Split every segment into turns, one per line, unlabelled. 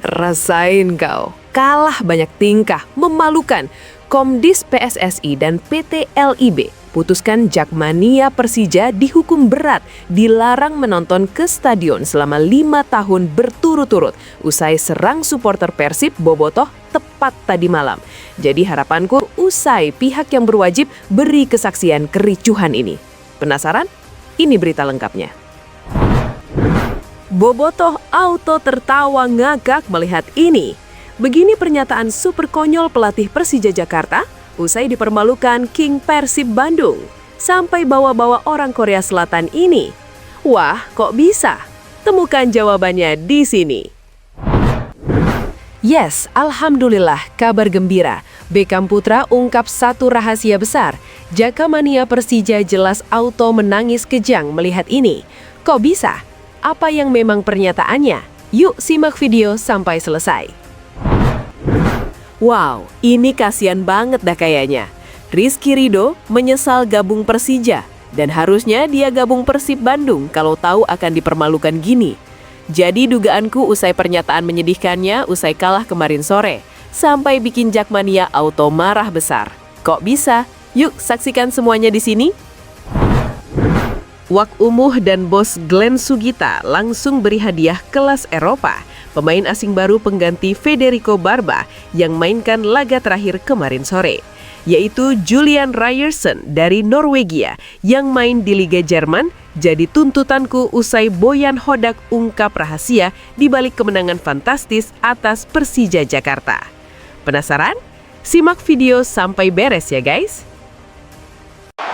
Rasain kau, kalah banyak tingkah, memalukan. Komdis PSSI dan PT LIB putuskan Jakmania Persija dihukum berat, dilarang menonton ke stadion selama 5 tahun berturut-turut usai serang supporter Persib Bobotoh tepat tadi malam. Jadi harapanku usai pihak yang berwajib beri kesaksian kericuhan ini. Penasaran? Ini berita lengkapnya. Bobotoh auto tertawa ngakak melihat ini. Begini pernyataan super konyol pelatih Persija Jakarta usai dipermalukan King Persib Bandung sampai bawa-bawa orang Korea Selatan ini. Wah, kok bisa? Temukan jawabannya di sini. Yes, alhamdulillah, kabar gembira. Beckham Putra ungkap satu rahasia besar. Jakmania Persija jelas auto menangis kejang melihat ini. Kok bisa? Apa yang memang pernyataannya? Yuk simak video sampai selesai. Wow, ini kasihan banget dah kayaknya. Rizky Ridho menyesal gabung Persija dan harusnya dia gabung Persib Bandung kalau tahu akan dipermalukan gini. Jadi dugaanku usai pernyataan menyedihkannya usai kalah kemarin sore sampai bikin Jakmania auto marah besar. Kok bisa? Yuk saksikan semuanya di sini. Wak Umuh dan bos Glenn Sugita langsung beri hadiah kelas Eropa. Pemain asing baru pengganti Federico Barba yang mainkan laga terakhir kemarin sore, yaitu Julian Ryerson dari Norwegia yang main di Liga Jerman. Jadi tuntutanku usai Boyan Hodak ungkap rahasia di balik kemenangan fantastis atas Persija Jakarta. Penasaran? Simak video sampai beres ya guys.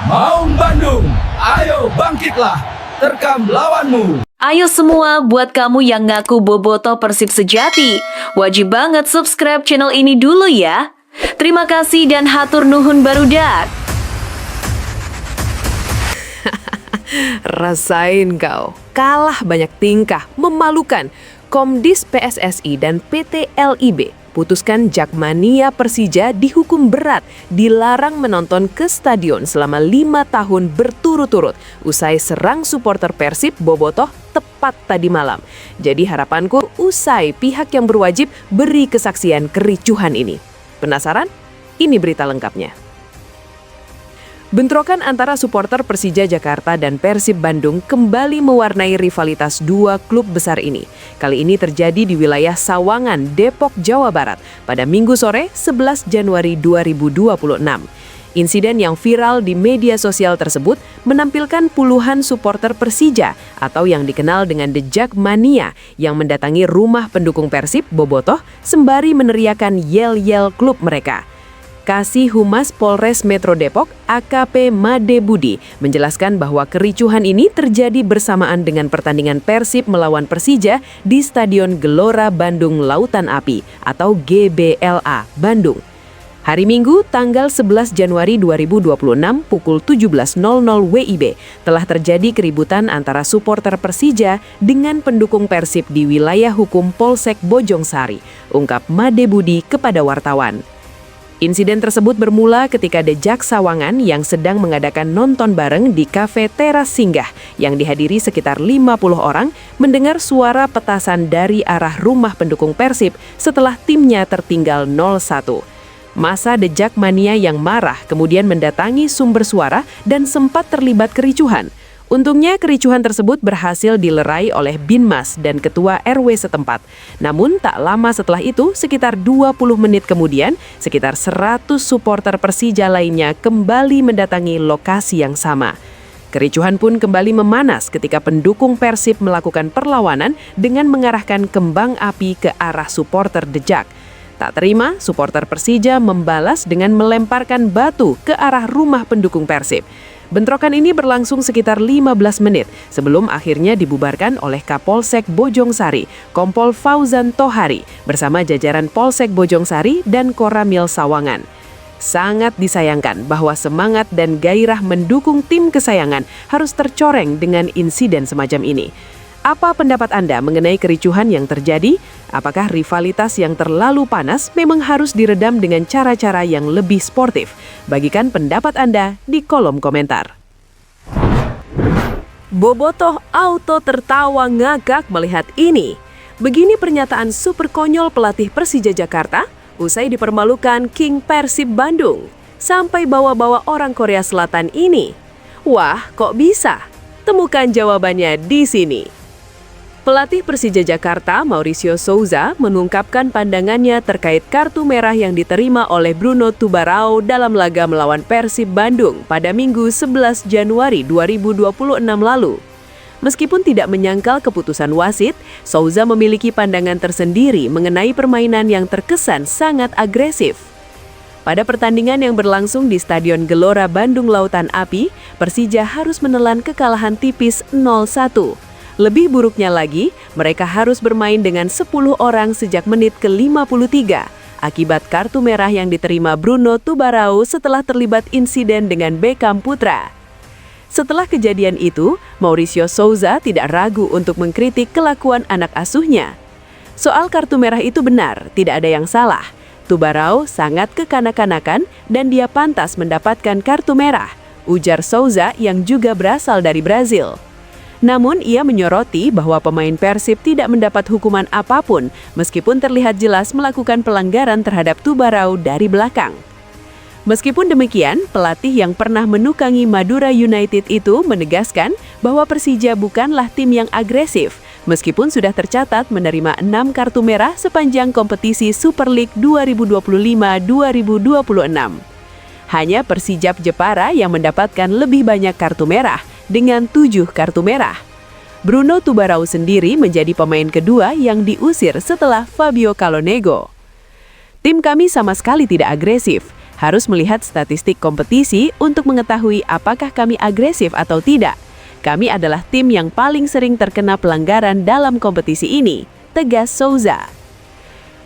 Maung Bandung, ayo bangkitlah, terkam lawanmu.
Ayo semua buat kamu yang ngaku bobotoh Persib sejati, wajib banget subscribe channel ini dulu ya. Terima kasih dan hatur nuhun barudak.
Rasain kau, kalah banyak tingkah, memalukan. Komdis PSSI dan PT LIB putuskan Jakmania Persija dihukum berat, dilarang menonton ke stadion selama 5 tahun berturut-turut usai serang supporter Persib Bobotoh tepat tadi malam. Jadi harapanku usai pihak yang berwajib beri kesaksian kericuhan ini. Penasaran? Ini berita lengkapnya. Bentrokan antara supporter Persija Jakarta dan Persib Bandung kembali mewarnai rivalitas dua klub besar ini. Kali ini terjadi di wilayah Sawangan, Depok, Jawa Barat pada Minggu sore 11 Januari 2026. Insiden yang viral di media sosial tersebut menampilkan puluhan supporter Persija atau yang dikenal dengan The Jakmania yang mendatangi rumah pendukung Persib Bobotoh sembari meneriakan yel-yel klub mereka. Kasih Humas Polres Metro Depok, AKP Made Budi, menjelaskan bahwa kericuhan ini terjadi bersamaan dengan pertandingan Persib melawan Persija di Stadion Gelora Bandung Lautan Api atau GBLA, Bandung. Hari Minggu, tanggal 11 Januari 2026 pukul 17.00 WIB, telah terjadi keributan antara supporter Persija dengan pendukung Persib di wilayah hukum Polsek Bojongsari, ungkap Made Budi kepada wartawan. Insiden tersebut bermula ketika The Jak Sawangan yang sedang mengadakan nonton bareng di kafe Teras Singgah yang dihadiri sekitar 50 orang mendengar suara petasan dari arah rumah pendukung Persib setelah timnya tertinggal 0-1. Masa The Jakmania yang marah kemudian mendatangi sumber suara dan sempat terlibat kericuhan. Untungnya kericuhan tersebut berhasil dilerai oleh Binmas dan ketua RW setempat. Namun tak lama setelah itu, sekitar 20 menit kemudian, sekitar 100 supporter Persija lainnya kembali mendatangi lokasi yang sama. Kericuhan pun kembali memanas ketika pendukung Persib melakukan perlawanan dengan mengarahkan kembang api ke arah supporter The Jak. Tak terima, supporter Persija membalas dengan melemparkan batu ke arah rumah pendukung Persib. Bentrokan ini berlangsung sekitar 15 menit sebelum akhirnya dibubarkan oleh Kapolsek Bojongsari, Kompol Fauzan Tohari, bersama jajaran Polsek Bojongsari dan Koramil Sawangan. Sangat disayangkan bahwa semangat dan gairah mendukung tim kesayangan harus tercoreng dengan insiden semacam ini. Apa pendapat Anda mengenai kericuhan yang terjadi? Apakah rivalitas yang terlalu panas memang harus diredam dengan cara-cara yang lebih sportif? Bagikan pendapat Anda di kolom komentar. Bobotoh auto tertawa ngakak melihat ini. Begini pernyataan super konyol pelatih Persija Jakarta usai dipermalukan King Persib Bandung sampai bawa-bawa orang Korea Selatan ini. Wah, kok bisa? Temukan jawabannya di sini. Pelatih Persija Jakarta, Mauricio Souza, mengungkapkan pandangannya terkait kartu merah yang diterima oleh Bruno Tubarão dalam laga melawan Persib Bandung pada Minggu 11 Januari 2026 lalu. Meskipun tidak menyangkal keputusan wasit, Souza memiliki pandangan tersendiri mengenai permainan yang terkesan sangat agresif. Pada pertandingan yang berlangsung di Stadion Gelora Bandung Lautan Api, Persija harus menelan kekalahan tipis 0-1. Lebih buruknya lagi, mereka harus bermain dengan 10 orang sejak menit ke-53 akibat kartu merah yang diterima Bruno Tubarão setelah terlibat insiden dengan Beckham Putra. Setelah kejadian itu, Mauricio Souza tidak ragu untuk mengkritik kelakuan anak asuhnya. Soal kartu merah itu benar, tidak ada yang salah. Tubarão sangat kekanak-kanakan dan dia pantas mendapatkan kartu merah, ujar Souza yang juga berasal dari Brazil. Namun ia menyoroti bahwa pemain Persib tidak mendapat hukuman apapun meskipun terlihat jelas melakukan pelanggaran terhadap Tubarão dari belakang. Meskipun demikian, pelatih yang pernah menukangi Madura United itu menegaskan bahwa Persija bukanlah tim yang agresif meskipun sudah tercatat menerima 6 kartu merah sepanjang kompetisi Super League 2025-2026. Hanya Persijap Jepara yang mendapatkan lebih banyak kartu merah dengan 7 kartu merah. Bruno Tubarão sendiri menjadi pemain kedua yang diusir setelah Fabio Calonego. Tim kami sama sekali tidak agresif, harus melihat statistik kompetisi untuk mengetahui apakah kami agresif atau tidak. Kami adalah tim yang paling sering terkena pelanggaran dalam kompetisi ini, tegas Souza.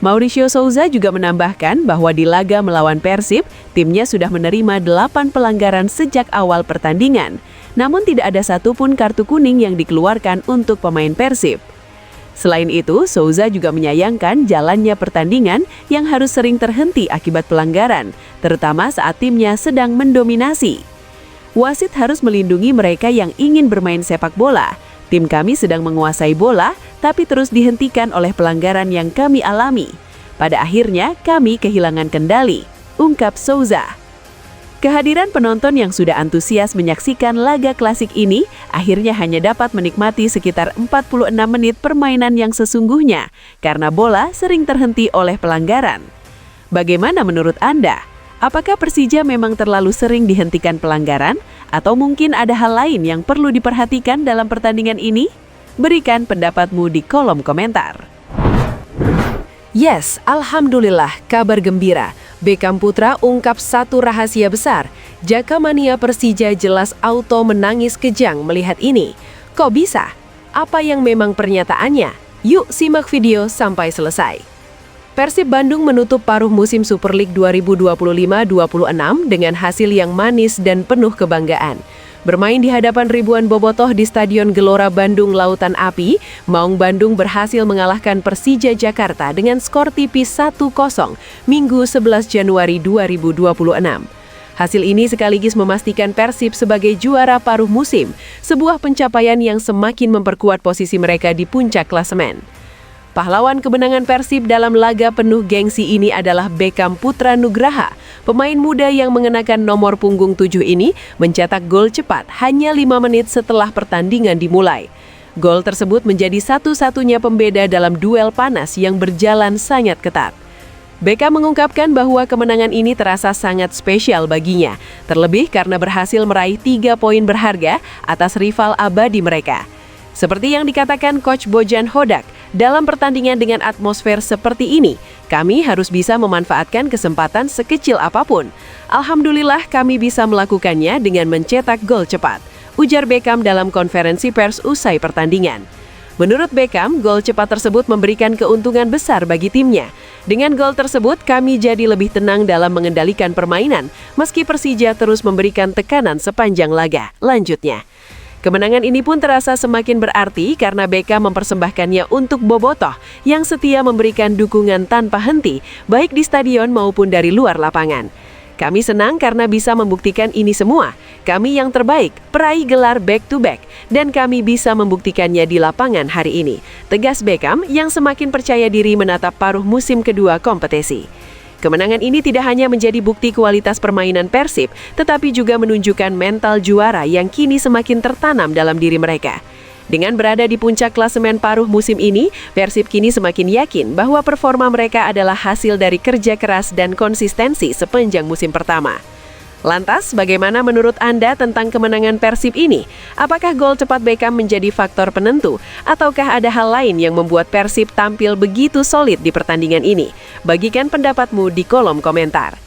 Mauricio Souza juga menambahkan bahwa di laga melawan Persib, timnya sudah menerima 8 pelanggaran sejak awal pertandingan. Namun tidak ada satupun kartu kuning yang dikeluarkan untuk pemain Persib. Selain itu, Souza juga menyayangkan jalannya pertandingan yang harus sering terhenti akibat pelanggaran, terutama saat timnya sedang mendominasi. Wasit harus melindungi mereka yang ingin bermain sepak bola. Tim kami sedang menguasai bola, tapi terus dihentikan oleh pelanggaran yang kami alami. Pada akhirnya, kami kehilangan kendali, ungkap Souza. Kehadiran penonton yang sudah antusias menyaksikan laga klasik ini akhirnya hanya dapat menikmati sekitar 46 menit permainan yang sesungguhnya karena bola sering terhenti oleh pelanggaran. Bagaimana menurut Anda? Apakah Persija memang terlalu sering dihentikan pelanggaran atau mungkin ada hal lain yang perlu diperhatikan dalam pertandingan ini? Berikan pendapatmu di kolom komentar. Yes, alhamdulillah, kabar gembira. Beckham Putra ungkap satu rahasia besar. Jakamania Persija jelas auto menangis kejang melihat ini. Kok bisa? Apa yang memang pernyataannya? Yuk simak video sampai selesai. Persib Bandung menutup paruh musim Super League 2025-26 dengan hasil yang manis dan penuh kebanggaan. Bermain di hadapan ribuan bobotoh di Stadion Gelora Bandung Lautan Api, Maung Bandung berhasil mengalahkan Persija Jakarta dengan skor tipis 1-0 Minggu 11 Januari 2026. Hasil ini sekaligus memastikan Persib sebagai juara paruh musim, sebuah pencapaian yang semakin memperkuat posisi mereka di puncak klasemen. Pahlawan kemenangan Persib dalam laga penuh gengsi ini adalah Beckham Putra Nugraha. Pemain muda yang mengenakan nomor punggung 7 ini mencetak gol cepat hanya 5 menit setelah pertandingan dimulai. Gol tersebut menjadi satu-satunya pembeda dalam duel panas yang berjalan sangat ketat. Beckham mengungkapkan bahwa kemenangan ini terasa sangat spesial baginya, terlebih karena berhasil meraih 3 poin berharga atas rival abadi mereka. Seperti yang dikatakan Coach Bojan Hodak, dalam pertandingan dengan atmosfer seperti ini, kami harus bisa memanfaatkan kesempatan sekecil apapun. Alhamdulillah kami bisa melakukannya dengan mencetak gol cepat, ujar Beckham dalam konferensi pers usai pertandingan. Menurut Beckham, gol cepat tersebut memberikan keuntungan besar bagi timnya. Dengan gol tersebut, kami jadi lebih tenang dalam mengendalikan permainan, meski Persija terus memberikan tekanan sepanjang laga. Lanjutnya, kemenangan ini pun terasa semakin berarti karena Beckham mempersembahkannya untuk bobotoh yang setia memberikan dukungan tanpa henti, baik di stadion maupun dari luar lapangan. Kami senang karena bisa membuktikan ini semua. Kami yang terbaik, peraih gelar back-to-back, dan kami bisa membuktikannya di lapangan hari ini. Tegas Beckham yang semakin percaya diri menatap paruh musim kedua kompetisi. Kemenangan ini tidak hanya menjadi bukti kualitas permainan Persib, tetapi juga menunjukkan mental juara yang kini semakin tertanam dalam diri mereka. Dengan berada di puncak klasemen paruh musim ini, Persib kini semakin yakin bahwa performa mereka adalah hasil dari kerja keras dan konsistensi sepanjang musim pertama. Lantas, bagaimana menurut Anda tentang kemenangan Persib ini? Apakah gol cepat Beckham menjadi faktor penentu? Ataukah ada hal lain yang membuat Persib tampil begitu solid di pertandingan ini? Bagikan pendapatmu di kolom komentar.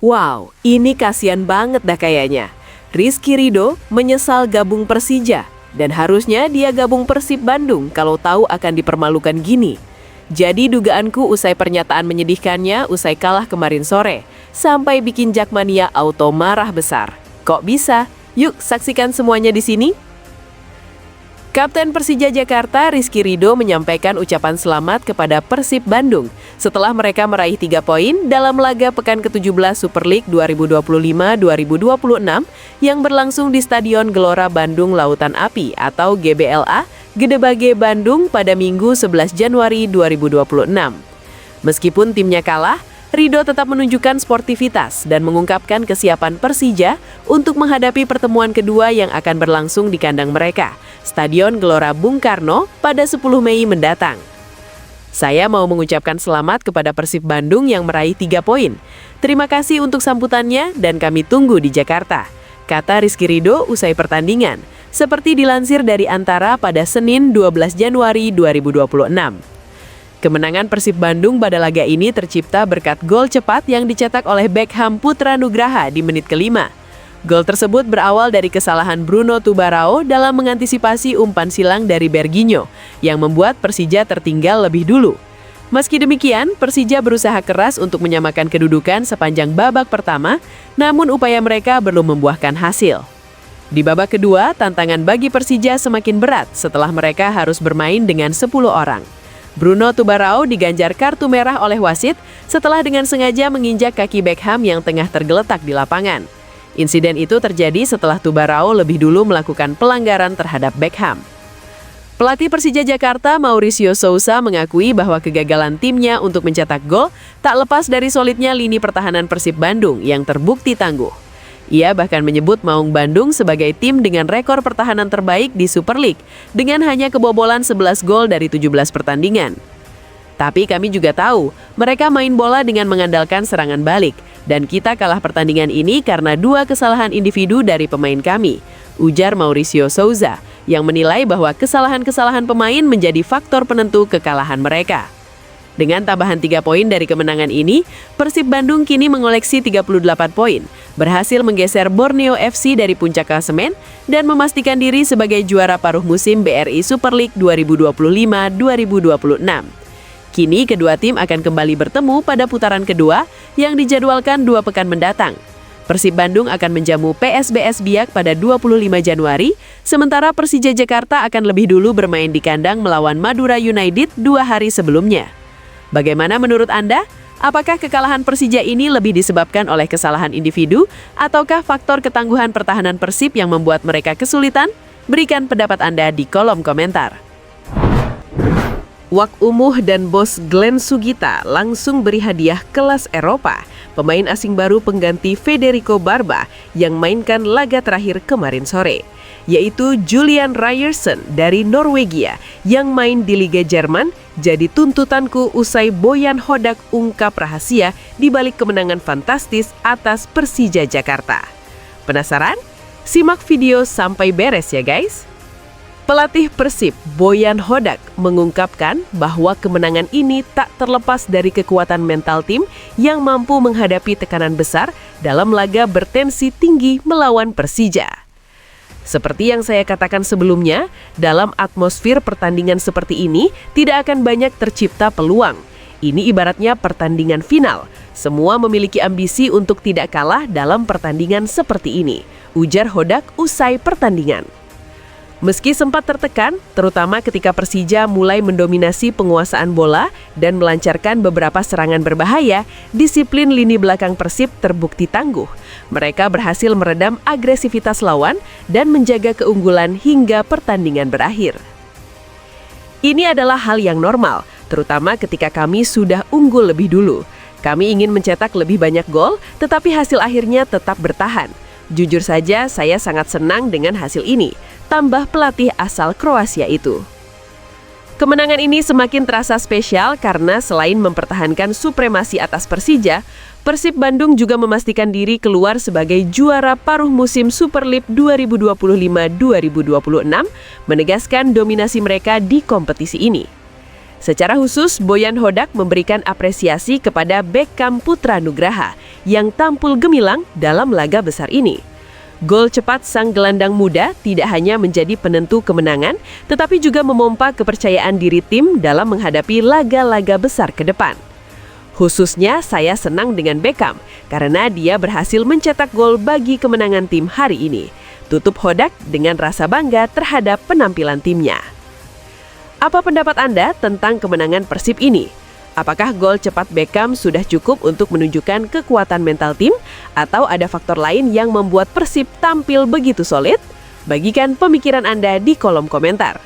Wow, ini kasihan banget dah kayaknya. Rizky Ridho menyesal gabung Persija, dan harusnya dia gabung Persib Bandung kalau tahu akan dipermalukan gini. Jadi dugaanku usai pernyataan menyedihkannya usai kalah kemarin sore, sampai bikin Jakmania auto marah besar. Kok bisa? Yuk saksikan semuanya di sini. Kapten Persija Jakarta Rizky Ridho menyampaikan ucapan selamat kepada Persib Bandung setelah mereka meraih 3 poin dalam laga pekan ke-17 Super League 2025-2026 yang berlangsung di Stadion Gelora Bandung Lautan Api atau GBLA, Gedebage Bandung pada Minggu 11 Januari 2026. Meskipun timnya kalah, Ridho tetap menunjukkan sportivitas dan mengungkapkan kesiapan Persija untuk menghadapi pertemuan kedua yang akan berlangsung di kandang mereka, Stadion Gelora Bung Karno pada 10 Mei mendatang. Saya mau mengucapkan selamat kepada Persib Bandung yang meraih 3 poin. Terima kasih untuk sambutannya dan kami tunggu di Jakarta, kata Rizky Ridho usai pertandingan, seperti dilansir dari Antara pada Senin 12 Januari 2026. Kemenangan Persib Bandung pada laga ini tercipta berkat gol cepat yang dicetak oleh Beckham Putra Nugraha di menit ke-5. Gol tersebut berawal dari kesalahan Bruno Tubarao dalam mengantisipasi umpan silang dari Berginho, yang membuat Persija tertinggal lebih dulu. Meski demikian, Persija berusaha keras untuk menyamakan kedudukan sepanjang babak pertama, namun upaya mereka belum membuahkan hasil. Di babak kedua, tantangan bagi Persija semakin berat setelah mereka harus bermain dengan 10 orang. Bruno Tubarao diganjar kartu merah oleh wasit setelah dengan sengaja menginjak kaki Beckham yang tengah tergeletak di lapangan. Insiden itu terjadi setelah Tubarao lebih dulu melakukan pelanggaran terhadap Beckham. Pelatih Persija Jakarta Mauricio Sousa mengakui bahwa kegagalan timnya untuk mencetak gol tak lepas dari solidnya lini pertahanan Persib Bandung yang terbukti tangguh. Ia bahkan menyebut Maung Bandung sebagai tim dengan rekor pertahanan terbaik di Super League dengan hanya kebobolan 11 gol dari 17 pertandingan. Tapi kami juga tahu, mereka main bola dengan mengandalkan serangan balik dan kita kalah pertandingan ini karena 2 kesalahan individu dari pemain kami, ujar Mauricio Sousa yang menilai bahwa kesalahan-kesalahan pemain menjadi faktor penentu kekalahan mereka. Dengan tambahan 3 poin dari kemenangan ini, Persib Bandung kini mengoleksi 38 poin, berhasil menggeser Borneo FC dari puncak klasemen dan memastikan diri sebagai juara paruh musim BRI Super League 2025-2026. Kini kedua tim akan kembali bertemu pada putaran kedua yang dijadwalkan 2 pekan mendatang. Persib Bandung akan menjamu PSBS Biak pada 25 Januari, sementara Persija Jakarta akan lebih dulu bermain di kandang melawan Madura United 2 hari sebelumnya. Bagaimana menurut Anda? Apakah kekalahan Persija ini lebih disebabkan oleh kesalahan individu ataukah faktor ketangguhan pertahanan Persib yang membuat mereka kesulitan? Berikan pendapat Anda di kolom komentar. Wak Umuh dan bos Glenn Sugita langsung beri hadiah kelas Eropa, pemain asing baru pengganti Federico Barba yang mainkan laga terakhir kemarin sore, yaitu Julian Ryerson dari Norwegia yang main di Liga Jerman. Jadi tuntutanku usai Boyan Hodak ungkap rahasia di balik kemenangan fantastis atas Persija Jakarta. Penasaran? Simak video sampai beres ya guys. Pelatih Persib, Boyan Hodak, mengungkapkan bahwa kemenangan ini tak terlepas dari kekuatan mental tim yang mampu menghadapi tekanan besar dalam laga bertensi tinggi melawan Persija. Seperti yang saya katakan sebelumnya, dalam atmosfer pertandingan seperti ini tidak akan banyak tercipta peluang. Ini ibaratnya pertandingan final. Semua memiliki ambisi untuk tidak kalah dalam pertandingan seperti ini, ujar Hodak usai pertandingan. Meski sempat tertekan, terutama ketika Persija mulai mendominasi penguasaan bola dan melancarkan beberapa serangan berbahaya, disiplin lini belakang Persib terbukti tangguh. Mereka berhasil meredam agresivitas lawan dan menjaga keunggulan hingga pertandingan berakhir. Ini adalah hal yang normal, terutama ketika kami sudah unggul lebih dulu. Kami ingin mencetak lebih banyak gol, tetapi hasil akhirnya tetap bertahan. Jujur saja, saya sangat senang dengan hasil ini, tambah pelatih asal Kroasia itu. Kemenangan ini semakin terasa spesial karena selain mempertahankan supremasi atas Persija, Persib Bandung juga memastikan diri keluar sebagai juara paruh musim Super League 2025-2026, menegaskan dominasi mereka di kompetisi ini. Secara khusus, Boyan Hodak memberikan apresiasi kepada Beckham Putra Nugraha yang tampil gemilang dalam laga besar ini. Gol cepat sang gelandang muda tidak hanya menjadi penentu kemenangan, tetapi juga memompa kepercayaan diri tim dalam menghadapi laga-laga besar ke depan. Khususnya saya senang dengan Beckham, karena dia berhasil mencetak gol bagi kemenangan tim hari ini. Tutup Hodak dengan rasa bangga terhadap penampilan timnya. Apa pendapat Anda tentang kemenangan Persib ini? Apakah gol cepat Beckham sudah cukup untuk menunjukkan kekuatan mental tim? Atau ada faktor lain yang membuat Persib tampil begitu solid? Bagikan pemikiran Anda di kolom komentar.